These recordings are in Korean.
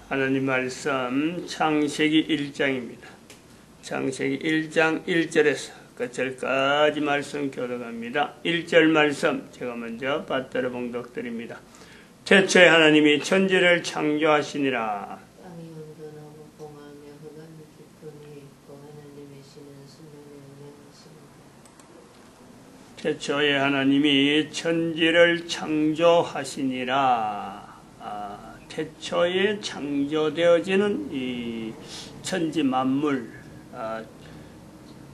하나님 말씀 창세기 1장입니다. 창세기 1장 1절에서 끝절까지 말씀 교독합니다. 1절 말씀 제가 먼저 받들어 봉독드립니다. 태초에 하나님이 천지를 창조하시니라. 땅이 온전하고 공하며 흑암이 깊음이 있고 하나님의 신은 수면에 운행하시니라. 태초에 하나님이 천지를 창조하시니라. 태초에 창조되어지는 이 천지 만물,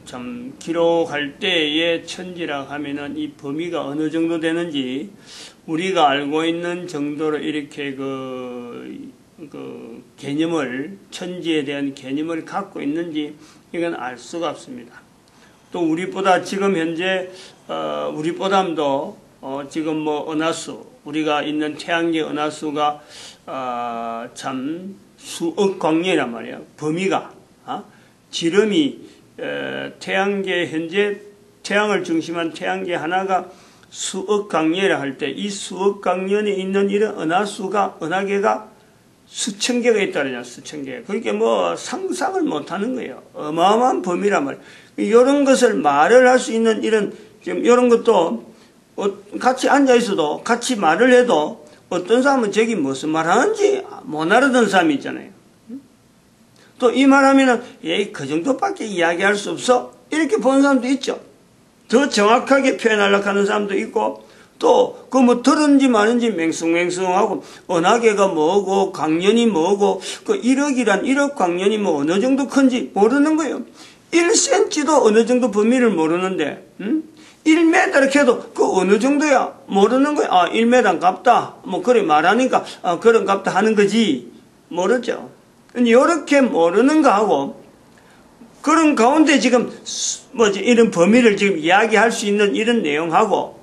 참 기록할 때의 천지라 하면은 이 범위가 어느 정도 되는지 우리가 알고 있는 정도로 이렇게 그 개념을, 천지에 대한 개념을 갖고 있는지 이건 알 수가 없습니다. 또 우리보다 지금 현재 우리보다도 지금 뭐 은하수, 우리가 있는 태양계 은하수가 참 수억 광년이란 말이에요. 범위가 지름이 태양계 현재 태양을 중심한 태양계 하나가 수억 광년이라 할 때 이 수억 광년에 있는 이런 은하계가 수천 개가 있다느냐, 수천 개. 그러니까 뭐 상상을 못 하는 거예요. 어마어마한 범위란 말이에요. 이런 것을 말을 할 수 있는 지금 이런 것도 같이 앉아 있어도 같이 말을 해도 어떤 사람은 저기 무슨 말 하는지 못 알아듣는 사람이 있잖아요. 또 이 말하면은 에이 그 정도밖에 이야기할 수 없어 이렇게 보는 사람도 있죠. 더 정확하게 표현하려고 하는 사람도 있고 또 그 뭐 들은지 마는지 맹숭맹숭하고 은하계가 뭐고 광년이 뭐고 그 1억 광년이 뭐 어느 정도 큰지 모르는 거예요. 1cm도 어느 정도 범위를 모르는데 1m 이렇게 해도 그 어느 정도야 모르는 거야. 1m 값다 뭐 그래 말하니까 그런 값다 하는 거지 모르죠. 이렇게 모르는 거하고 그런 가운데 지금 뭐지 이런 범위를 지금 이야기할 수 있는 이런 내용하고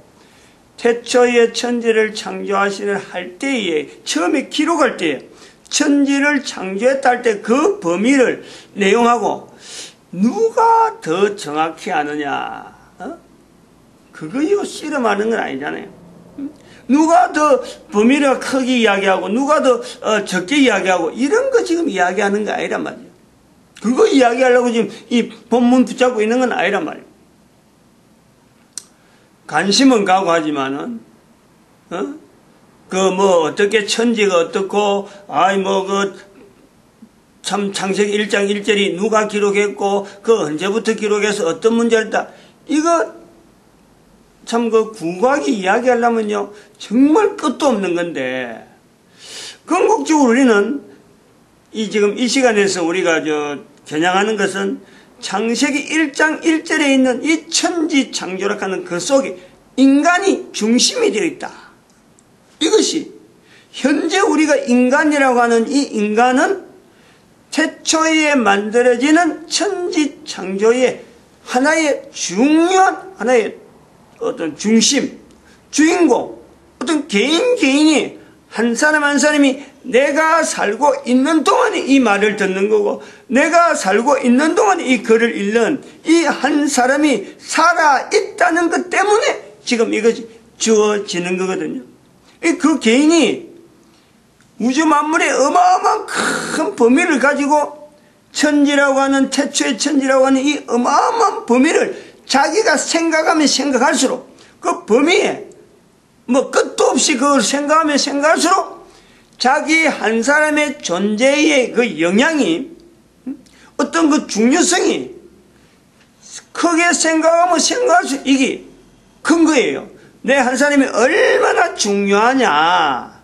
태초에 천지를 창조하시는 할 때에 처음에 기록할 때 천지를 창조했다 할 때 그 범위를 내용하고 누가 더 정확히 아느냐? 그거 이거 씨름하는 건 아니잖아요. 누가 더 범위를 크게 이야기하고 누가 더 적게 이야기하고 이런 거 지금 이야기하는 거 아니란 말이에요. 그거 이야기하려고 지금 이 본문 붙잡고 있는 건 아니란 말이에요. 관심은 가고 하지만은 그 뭐 어떻게 천지가 어떻고 참 창세기 1장 1절이 누가 기록했고 그 언제부터 기록해서 어떤 문제를 했다. 이거 참 그 궁극하게 이야기하려면요 정말 끝도 없는 건데 궁극적으로 우리는 지금 이 시간에서 우리가 겨냥하는 것은 창세기 1장 1절에 있는 이 천지 창조라고 하는 그 속에 인간이 중심이 되어 있다. 이것이 현재 우리가 인간이라고 하는 이 인간은 태초에 만들어지는 천지 창조의 하나의 중요한 하나의 어떤 중심, 주인공, 어떤 개인이 한 사람 한 사람이 내가 살고 있는 동안에 이 말을 듣는 거고 내가 살고 있는 동안에 이 글을 읽는 이 한 사람이 살아있다는 것 때문에 지금 이것이 주어지는 거거든요. 그 개인이 우주 만물의 어마어마한 큰 범위를 가지고 천지라고 하는 태초의 천지라고 하는 이 어마어마한 범위를 자기가 생각하면 생각할수록 그 범위에 뭐 끝도 없이 그걸 생각하면 생각할수록 자기 한 사람의 존재의 그 영향이 어떤 그 중요성이 크게 생각하면 생각할수록 이게 큰 거예요. 내 한 사람이 얼마나 중요하냐.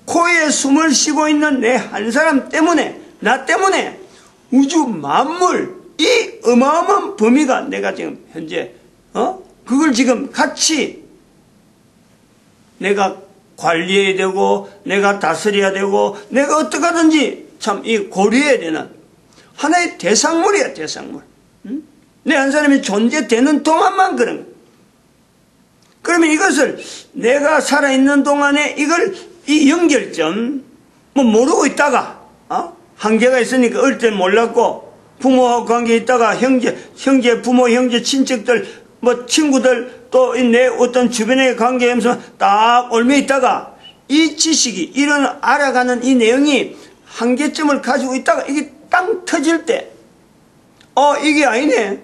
코에 숨을 쉬고 있는 내 한 사람 때문에 나 때문에 우주 만물 이 어마어마한 범위가 내가 지금 현재 그걸 지금 같이 내가 관리해야 되고 내가 다스려야 되고 내가 어떻게 하든지 참 이 고려해야 되는 하나의 대상물이야. 대상물. 내 한 사람이 존재되는 동안만 그런 거야. 그러면 이것을 내가 살아있는 동안에 이 연결점 뭐 모르고 있다가 한계가 있으니까 어릴 때 몰랐고 부모하고 관계 있다가 형제, 부모, 형제, 친척들, 뭐 친구들 또 내 어떤 주변의 관계에서 딱 얽혀 있다가 이 지식이 이런 알아가는 이 내용이 한계점을 가지고 있다가 이게 땅 터질 때, 이게 아니네.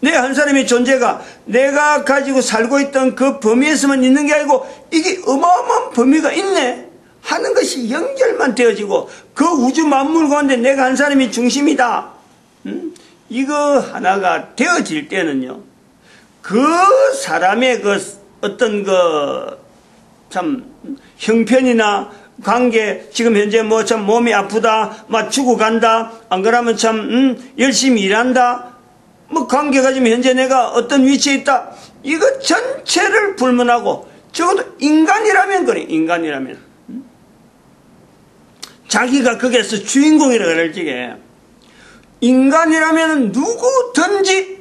내 한 사람의 존재가 내가 가지고 살고 있던 그 범위에서만 있는 게 아니고 이게 어마어마한 범위가 있네 하는 것이 연결만 되어지고 그 우주 만물 가운데 내가 한 사람이 중심이다. 이거 하나가 되어질 때는요. 그 사람의 그 어떤 참 형편이나 관계, 지금 현재 뭐 참 몸이 아프다, 막 죽어간다, 안 그러면 참 열심히 일한다, 뭐 관계가 지금 현재 내가 어떤 위치에 있다, 이거 전체를 불문하고 적어도 인간이라면 그래. 인간이라면 자기가 거기에서 주인공이라 그럴 적에 인간이라면 누구든지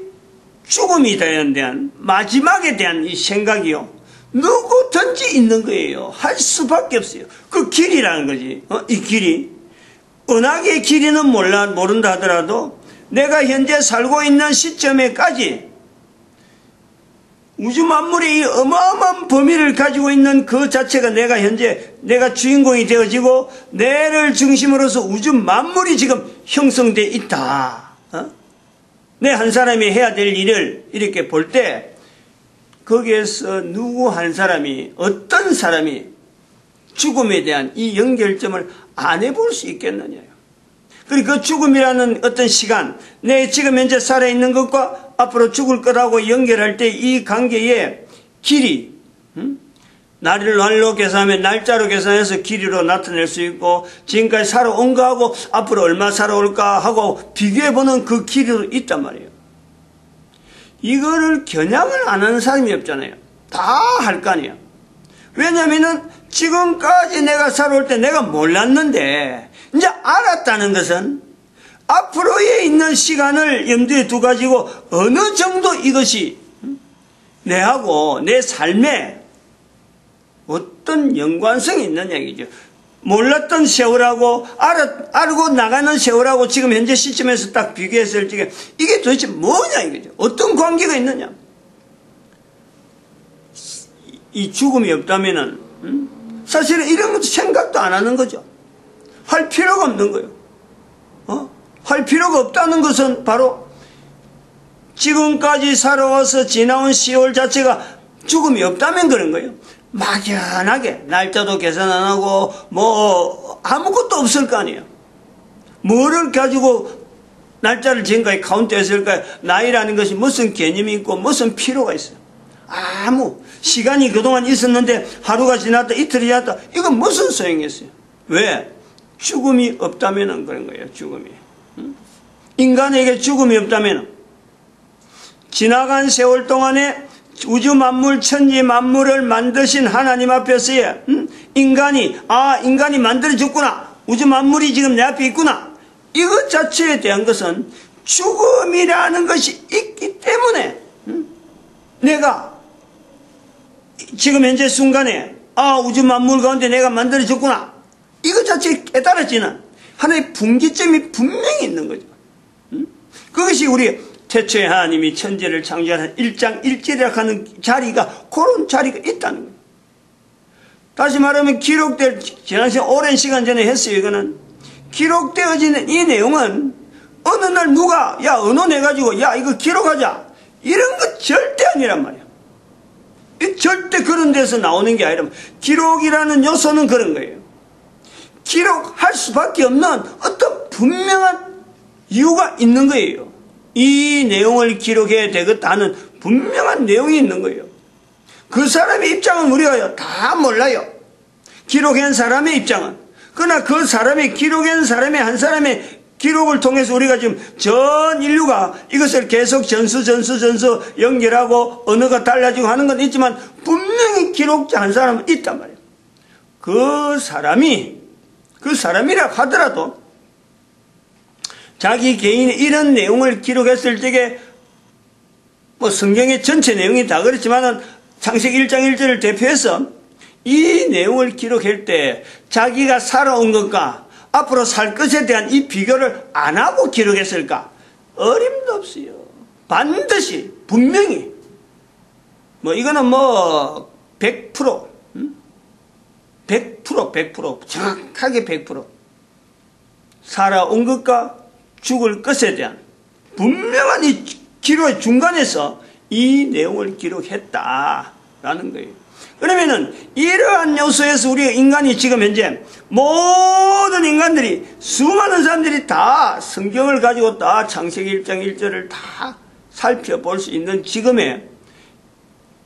죽음에 대한 마지막에 대한 이 생각이요, 누구든지 있는 거예요. 할 수밖에 없어요. 그 길이라는 거지. 이 길이, 은하계의 길이는 모른다 하더라도 내가 현재 살고 있는 시점에까지 우주 만물의 이 어마어마한 범위를 가지고 있는 그 자체가 내가 주인공이 되어지고 내를 중심으로서 우주 만물이 지금 형성되어 있다. 내 한 사람이 해야 될 일을 이렇게 볼 때 거기에서 누구 한 사람이, 어떤 사람이 죽음에 대한 이 연결점을 안 해볼 수 있겠느냐요. 그리고 그 죽음이라는 어떤 시간, 내 지금 현재 살아있는 것과 앞으로 죽을 거라고 연결할 때 이 관계의 길이, 날로 계산하면 날짜로 계산해서 길이로 나타낼 수 있고, 지금까지 살아온 거하고 앞으로 얼마 살아올까 하고 비교해보는 그 길이도 있단 말이에요. 이거를 겨냥을 안 하는 사람이 없잖아요. 다 할 거 아니에요. 왜냐면은 지금까지 내가 살아올 때 내가 몰랐는데 이제 알았다는 것은 앞으로에 있는 시간을 염두에 두 가지고 어느 정도 이것이 내하고 내 삶에 어떤 연관성이 있느냐 이죠. 몰랐던 세월하고 알고 나가는 세월하고 지금 현재 시점에서 딱 비교했을 때 이게 도대체 뭐냐 이거죠. 어떤 관계가 있느냐. 이 죽음이 없다면은 사실은 이런 것도 생각도 안 하는 거죠. 할 필요가 없는 거예요. 할 필요가 없다는 것은 바로 지금까지 살아와서 지나온 세월 자체가 죽음이 없다면 그런 거예요. 막연하게 날짜도 계산 안 하고 뭐 아무것도 없을 거 아니에요. 뭐를 가지고 날짜를 지금까지 카운트했을까요? 나이라는 것이 무슨 개념이 있고 무슨 필요가 있어요. 아무 시간이 그동안 있었는데 하루가 지났다 이틀이 지났다 이건 무슨 소용이 있어요. 왜? 죽음이 없다면 그런 거예요. 죽음이. 인간에게 죽음이 없다면 지나간 세월 동안에 우주 만물 천지 만물을 만드신 하나님 앞에서의 인간이 만들어졌구나, 우주 만물이 지금 내 앞에 있구나, 이것 자체에 대한 것은 죽음이라는 것이 있기 때문에 내가 지금 현재 순간에 우주 만물 가운데 내가 만들어졌구나, 이것 자체에 깨달아지는 하나의 분기점이 분명히 있는 거죠. 그것이 우리 태초에 하나님이 천지를 창조하는 일장일질이라고 하는 자리가, 그런 자리가 있다는 거예요. 다시 말하면 지난 시간 오랜 시간 전에 했어요. 이거는 기록되어지는 이 내용은 어느 날 누가 의논해가지고 이거 기록하자 이런 거 절대 아니란 말이에요. 절대 그런 데서 나오는 게 아니라 기록이라는 요소는 그런 거예요. 기록할 수밖에 없는 어떤 분명한 이유가 있는 거예요. 이 내용을 기록해야 되겠다 하는 분명한 내용이 있는 거예요. 그 사람의 입장은 우리가 다 몰라요. 기록한 사람의 입장은. 그러나 그 사람의 기록한 사람의 한 사람의 기록을 통해서 우리가 지금 전 인류가 이것을 계속 전수 연결하고 언어가 달라지고 하는 건 있지만 분명히 기록자 한 사람은 있단 말이에요. 그 사람이라 하더라도 자기 개인의 이런 내용을 기록했을 적에 뭐 성경의 전체 내용이 다 그렇지만은 창세기 1장 1절을 대표해서 이 내용을 기록할 때 자기가 살아온 것과 앞으로 살 것에 대한 이 비교를 안 하고 기록했을까? 어림도 없어요. 반드시 분명히 이거는 100% 정확하게 100% 살아온 것과 죽을 것에 대한 분명한 이 기록의 중간에서 이 내용을 기록했다라는 거예요. 그러면은 이러한 요소에서 우리 인간이 지금 현재 모든 인간들이 수많은 사람들이 다 성경을 가지고 다 창세기 1장 1절을 다 살펴볼 수 있는 지금의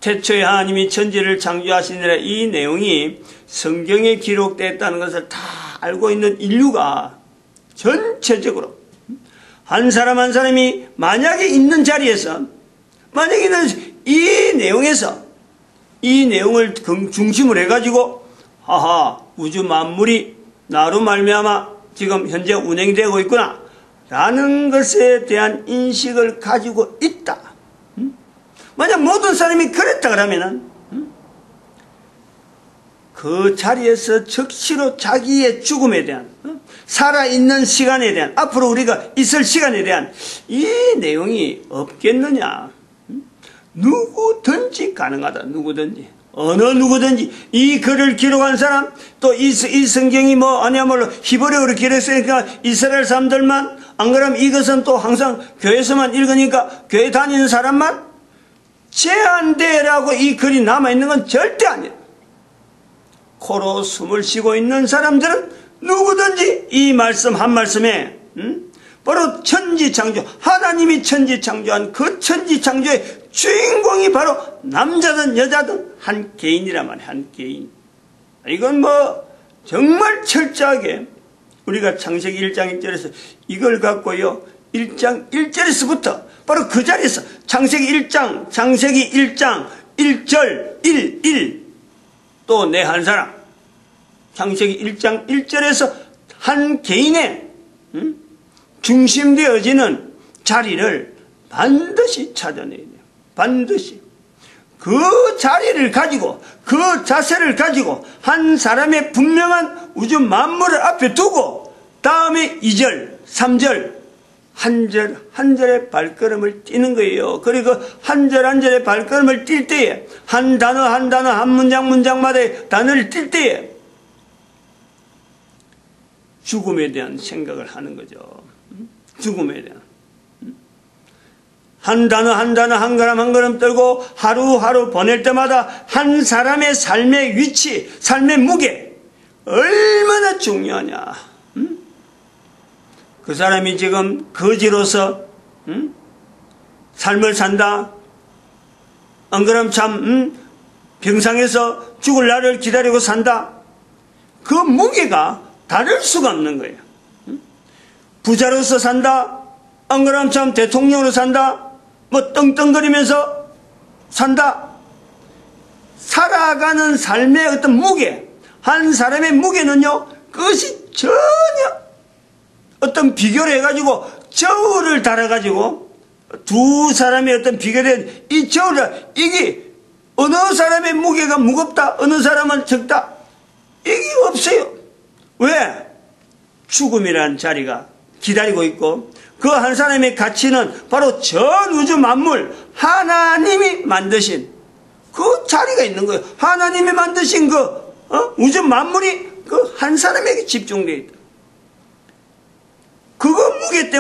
태초에 하나님이 천지를 창조하시니라 이 내용이 성경에 기록되었다는 것을 다 알고 있는 인류가 전체적으로 한 사람 한 사람이 만약에 있는 자리에서 만약에 있는 이 내용에서 이 내용을 중심으로 해가지고 하하 우주 만물이 나로 말미암아 지금 현재 운행되고 있구나 라는 것에 대한 인식을 가지고 있다. 만약 모든 사람이 그랬다 그러면은 그 자리에서 즉시로 자기의 죽음에 대한 살아있는 시간에 대한 앞으로 우리가 있을 시간에 대한 이 내용이 없겠느냐. 누구든지 가능하다. 누구든지 어느 누구든지 이 글을 기록한 사람 또 이 성경이 뭐 아니야말로 히브리어로 기록했으니까 이스라엘 사람들만 안 그러면 이것은 또 항상 교회에서만 읽으니까 교회 다니는 사람만 제한되라고 이 글이 남아있는 건 절대 아니에요. 코로 숨을 쉬고 있는 사람들은 누구든지 이 말씀 한 말씀에 바로 천지창조 하나님이 천지창조한 그 천지창조의 주인공이 바로 남자든 여자든 한 개인이란 말이에요. 한 개인. 이건 뭐 정말 철저하게 우리가 창세기 1장 1절에서 이걸 갖고요 1장 1절에서부터 바로 그 자리에서 창세기 1장 1절 1 또 내 한 사람 창세기 1장 1절에서 한 개인의 중심되어지는 자리를 반드시 찾아내야 돼요. 반드시 그 자리를 가지고 그 자세를 가지고 한 사람의 분명한 우주 만물을 앞에 두고 다음에 2절 3절 한 절의 발걸음을 띄는 거예요. 그리고 한 절 한 절의 발걸음을 뛸 때에 한 단어 한 문장마다의 단어를 뛸 때에 죽음에 대한 생각을 하는 거죠. 죽음에 대한 한 단어 한 걸음 떨고 하루하루 보낼 때마다 한 사람의 삶의 위치, 삶의 무게 얼마나 중요하냐. 그 사람이 지금 거지로서 삶을 산다. 안 그럼 참 병상에서 죽을 날을 기다리고 산다. 그 무게가 다를 수가 없는 거예요. 부자로서 산다. 안 그럼 참 대통령으로 산다. 뭐 떵떵거리면서 산다. 살아가는 삶의 어떤 무게, 한 사람의 무게는요, 그것이 전혀 어떤 비교를 해가지고 저울을 달아가지고 두 사람의 어떤 비교된 이 저울을 이게 어느 사람의 무게가 무겁다, 어느 사람은 적다, 이게 없어요. 왜? 죽음이라는 자리가 기다리고 있고 그 한 사람의 가치는 바로 전 우주 만물 하나님이 만드신 그 자리가 있는 거예요. 하나님이 만드신 그 우주 만물이 그 한 사람에게 집중되어 있다. 그 무게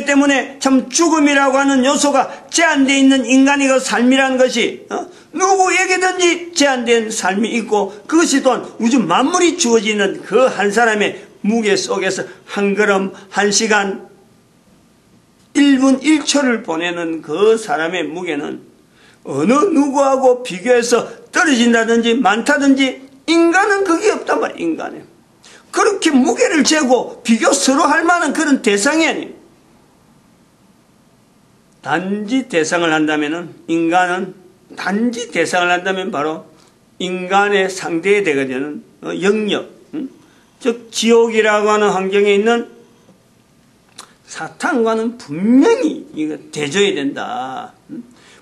때문에 참 죽음이라고 하는 요소가 제한되어 있는 인간의 그 삶이라는 것이 누구에게든지 제한된 삶이 있고 그것이 또한 우주 만물이 주어지는 그 한 사람의 무게 속에서 한 걸음, 한 시간, 1분 1초를 보내는 그 사람의 무게는 어느 누구하고 비교해서 떨어진다든지 많다든지 인간은 그게 없단 말이에요. 인간에 그렇게 무게를 재고 비교 서로 할 만한 그런 대상이 아니에요. 단지 대상을 한다면은 인간은 단지 대상을 한다면 바로 인간의 상대에 되거든요. 영역, 즉 지옥이라고 하는 환경에 있는 사탄과는 분명히 이거 대조해야 된다.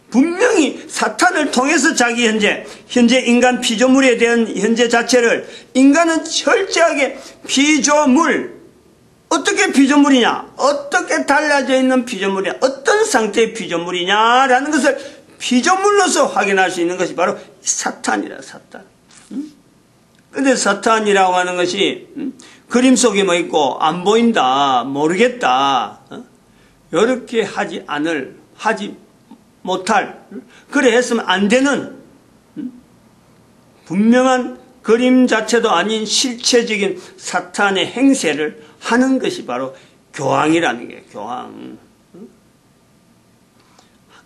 분명히 사탄을 통해서 자기 현재 인간 피조물에 대한 현재 자체를 인간은 철저하게 피조물, 어떻게 피조물이냐, 어떻게 달라져 있는 피조물이냐, 어떤 상태의 피조물이냐라는 것을 피조물로서 확인할 수 있는 것이 바로 사탄이라. 사탄. 근데 사탄이라고 하는 것이 그림 속에 뭐 있고 안 보인다, 모르겠다, 이렇게 하지 못할, 그래 했으면 안 되는 분명한 그림 자체도 아닌 실체적인 사탄의 행세를 하는 것이 바로 교황이라는 게 교황.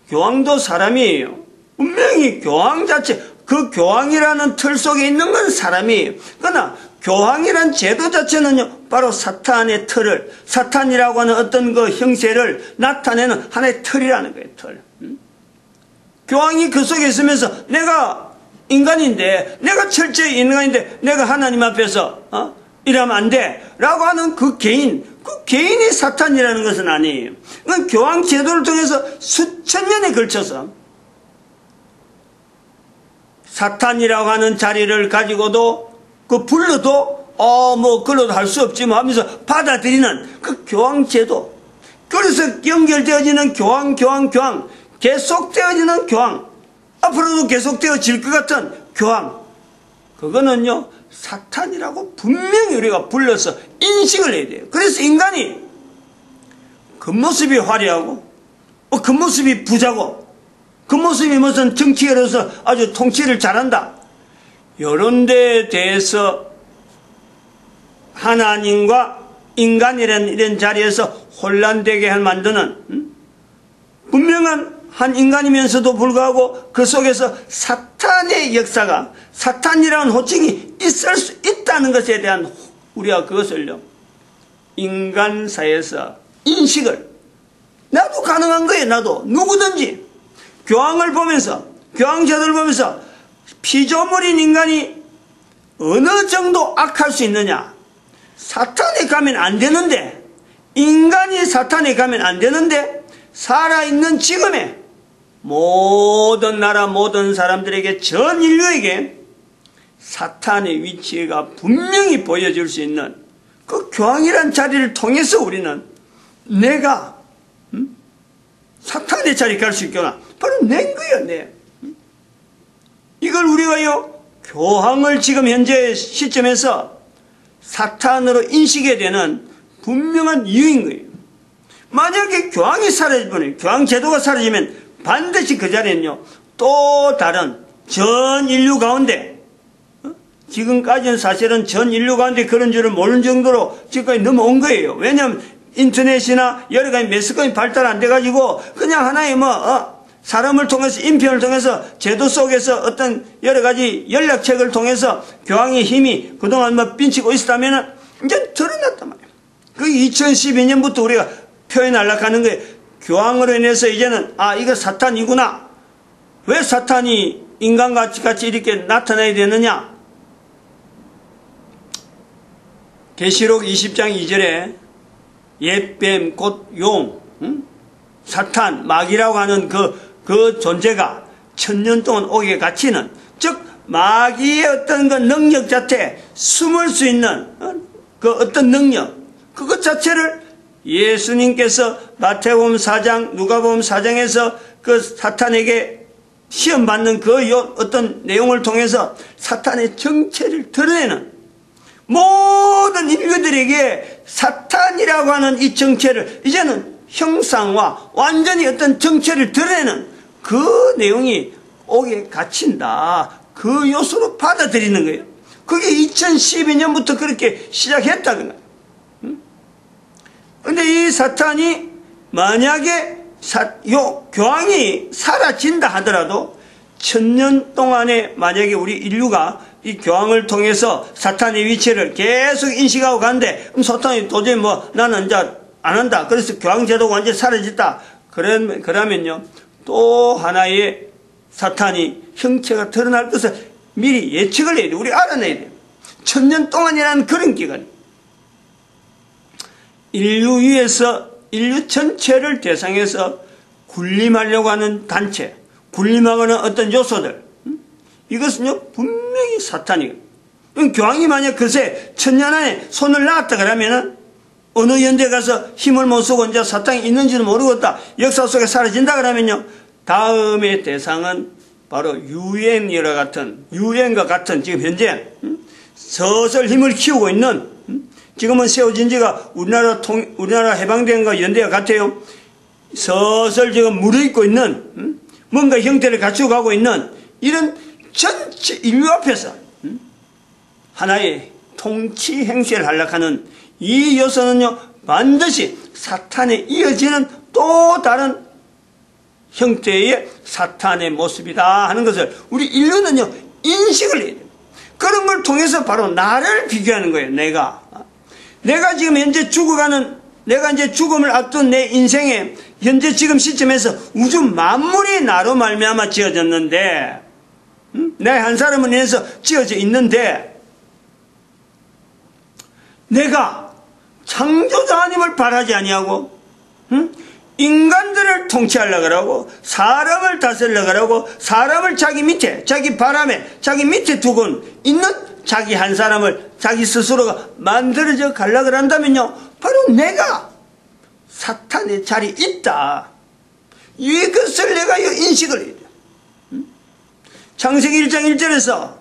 교황도 사람이에요. 분명히 교황 자체, 그 교황이라는 틀 속에 있는 건 사람이에요. 그러나 교황이란 제도 자체는요, 바로 사탄의 틀을, 사탄이라고 하는 어떤 그 형세를 나타내는 하나의 틀이라는 거예요, 틀. 교황이 그 속에 있으면서 내가 인간인데, 내가 철저히 인간인데, 내가 하나님 앞에서, 이러면 안 돼. 라고 하는 그 개인이 사탄이라는 것은 아니에요. 그건 교황 제도를 통해서 수천 년에 걸쳐서 사탄이라고 하는 자리를 가지고도 그 불러도 그러도 할 수 없지 뭐 하면서 받아들이는 그 교황 제도. 그래서 연결되어지는 교황, 계속되어지는 교황, 앞으로도 계속되어질 것 같은 교황, 그거는요 사탄이라고 분명히 우리가 불러서 인식을 해야 돼요. 그래서 인간이 겉모습이 화려하고 겉모습이 부자고 겉모습이 무슨 정치가로서 아주 통치를 잘한다, 이런 데에 대해서 하나님과 인간이라는 이런 자리에서 혼란되게 만드는 분명한 한 인간이면서도 불구하고 그 속에서 사탄의 역사가, 사탄이라는 호칭이 있을 수 있다는 것에 대한 우리가 그것을요 인간사에서 인식을, 나도 가능한 거예요. 나도 누구든지 교황을 보면서, 교황 제도를 보면서 피조물인 인간이 어느 정도 악할 수 있느냐, 사탄에 가면 안 되는데, 인간이 사탄에 가면 안 되는데 살아있는 지금에 모든 나라 모든 사람들에게, 전 인류에게 사탄의 위치가 분명히 보여줄 수 있는 그 교황이란 자리를 통해서 우리는 내가 사탄의 자리에 갈 수 있구나, 바로 낸 거예요. 이걸 우리가요 교황을 지금 현재 시점에서 사탄으로 인식이 되는 분명한 이유인 거예요. 만약에 교황이 사라지면, 교황 제도가 사라지면 반드시 그 자리에는요 또 다른 전 인류 가운데, 지금까지는 사실은 전 인류 가운데 그런 줄을 모르는 정도로 지금까지 넘어온 거예요. 왜냐하면 인터넷이나 여러 가지 매스컴이 발달 안 돼가지고 그냥 하나의 사람을 통해서, 인편을 통해서 제도 속에서 어떤 여러 가지 연락책을 통해서 교황의 힘이 그동안 빈치고 있었다면 이제 드러났단 말이에요. 그 2012년부터 우리가 표현하려고 하는 거예요. 교황으로 인해서 이제는 이거 사탄이구나. 왜 사탄이 인간같이 이렇게 나타나야 되느냐. 계시록 20장 2절에 옛뱀 곧 용, 사탄, 마귀라고 하는 그 존재가 천년 동안 옥에 갇히는, 즉 마귀의 어떤 그 능력 자체, 숨을 수 있는 그 어떤 능력, 그것 자체를 예수님께서 마태복음 4장, 누가복음 4장에서 그 사탄에게 시험받는 그 어떤 내용을 통해서 사탄의 정체를 드러내는, 모든 인류들에게 사탄이라고 하는 이 정체를 이제는 형상화, 완전히 어떤 정체를 드러내는 그 내용이 옥에 갇힌다, 그 요소로 받아들이는 거예요. 그게 2012년부터 그렇게 시작했다는 거예요. 근데 이 사탄이 만약에 교황이 사라진다 하더라도 1000년 동안에 만약에 우리 인류가 이 교황을 통해서 사탄의 위치를 계속 인식하고 가는데, 그럼 사탄이 도저히 나는 이제 안 한다, 그래서 교황 제도가 완전히 사라졌다, 그러면요 또 하나의 사탄이 형체가 드러날 것을 미리 예측을 해야 돼요. 우리 알아내야 돼요. 1000년 동안이라는 그런 기간, 인류 위에서 인류 전체를 대상해서 군림하려고 하는 단체, 군림하고는 어떤 요소들, 이것은요 분명히 사탄이에요. 그럼 교황이 만약 그새 1000년 안에 손을 놨다 그러면은 어느 연대 가서 힘을 못 쓰고 이제 사탄이 있는지도 모르겠다, 역사 속에 사라진다 그러면요 다음의 대상은 바로 유엔과 같은 지금 현재 서서히 힘을 키우고 있는, 지금은 세워진 지가 우리나라 해방된 거 연대가 같아요. 서슬 지금 무르익고 있는, 뭔가 형태를 갖추어가고 있는 이런 전체 인류 앞에서 하나의 통치 행세를 하려하는 이 요소는요, 반드시 사탄에 이어지는 또 다른 형태의 사탄의 모습이다 하는 것을 우리 인류는요, 인식을 해야 돼요. 그런 걸 통해서 바로 나를 비교하는 거예요. 내가 지금 현재 죽어가는, 내가 이제 죽음을 앞둔 내 인생에 현재 지금 시점에서 우주 만물이 나로 말미암아 지어졌는데, 내 한 사람을 인해서 지어져 있는데, 내가 창조자 하나님을 바라지 아니하고, 인간들을 통치하려고 하고, 사람을 다스리려고 하고, 사람을 자기 밑에, 자기 바람에, 자기 밑에 두고 있는 자기 한 사람을 자기 스스로가 만들어져 가려고 한다면요, 바로 내가 사탄의 자리에 있다. 이것을 내가 인식을 해야 돼요. 창세기 1장 1절에서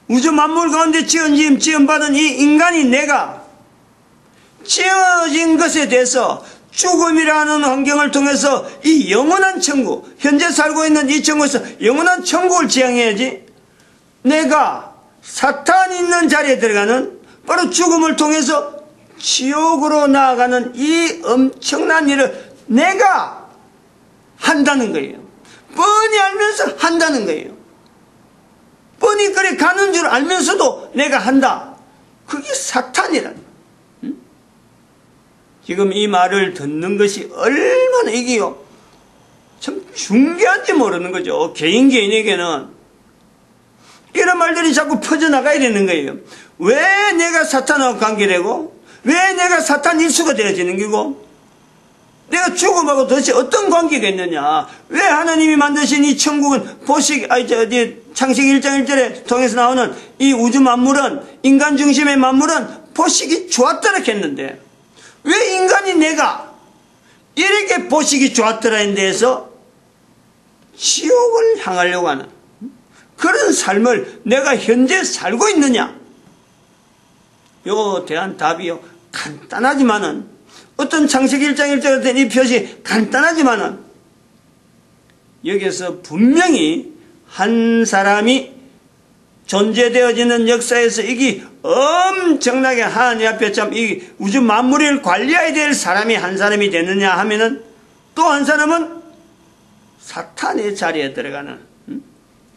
우주 만물 가운데 지원받은 이 인간이 내가 지어진 것에 대해서 죽음이라는 환경을 통해서 이 영원한 천국, 현재 살고 있는 이 천국에서 영원한 천국을 지향해야지, 내가 사탄이 있는 자리에 들어가는 바로 죽음을 통해서 지옥으로 나아가는 이 엄청난 일을 내가 한다는 거예요. 뻔히 알면서 한다는 거예요. 뻔히 그래 가는 줄 알면서도 내가 한다. 그게 사탄이라는. 지금 이 말을 듣는 것이 얼마나 이게요, 참 중요한지 모르는 거죠. 개인에게는 이런 말들이 자꾸 퍼져나가야 되는 거예요. 왜 내가 사탄하고 관계되고, 왜 내가 사탄 일수가 되어지는 거고, 내가 죽음하고 도대체 어떤 관계가 있느냐, 왜 하나님이 만드신 이 천국은 창세기 1장 1절에 통해서 나오는 이 우주 만물은, 인간 중심의 만물은 보시기 좋았더라 했는데, 왜 인간이 내가 이렇게 보시기 좋았더라는 데에서 지옥을 향하려고 하는 그런 삶을 내가 현재 살고 있느냐? 요거에 대한 답이요, 간단하지만은, 어떤 창세기 1장 1절에 된 이 표시 간단하지만은, 여기에서 분명히 한 사람이 존재되어지는 역사에서 이게 엄청나게 하나님 앞에 참 이 우주 만물을 관리해야 될 사람이 한 사람이 되느냐 하면은, 또 한 사람은 사탄의 자리에 들어가는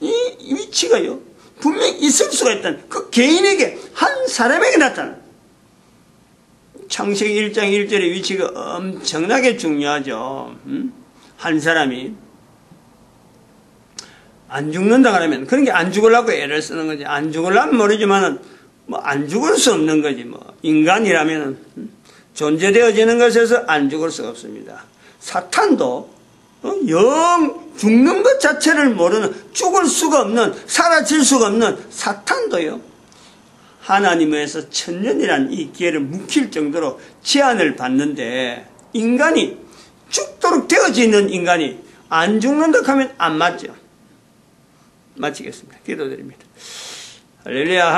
이 위치가요, 분명히 있을 수가 있다는, 그 개인에게, 한 사람에게 나타나는 창세기 1장 1절의 위치가 엄청나게 중요하죠. 한 사람이 안 죽는다 그러면, 그런 게 안 죽으려고 애를 쓰는 거지. 안 죽으려면 모르지만은, 안 죽을 수 없는 거지. 인간이라면은, 존재되어지는 것에서 안 죽을 수가 없습니다. 사탄도, 영 죽는 것 자체를 모르는, 죽을 수가 없는, 사라질 수가 없는 사탄도요, 하나님에서 천년이란 이 기회를 묵힐 정도로 제한을 받는데, 인간이 죽도록 되어져 있는 인간이 안 죽는다 하면 안 맞죠. 마치겠습니다. 기도드립니다. 할렐루야.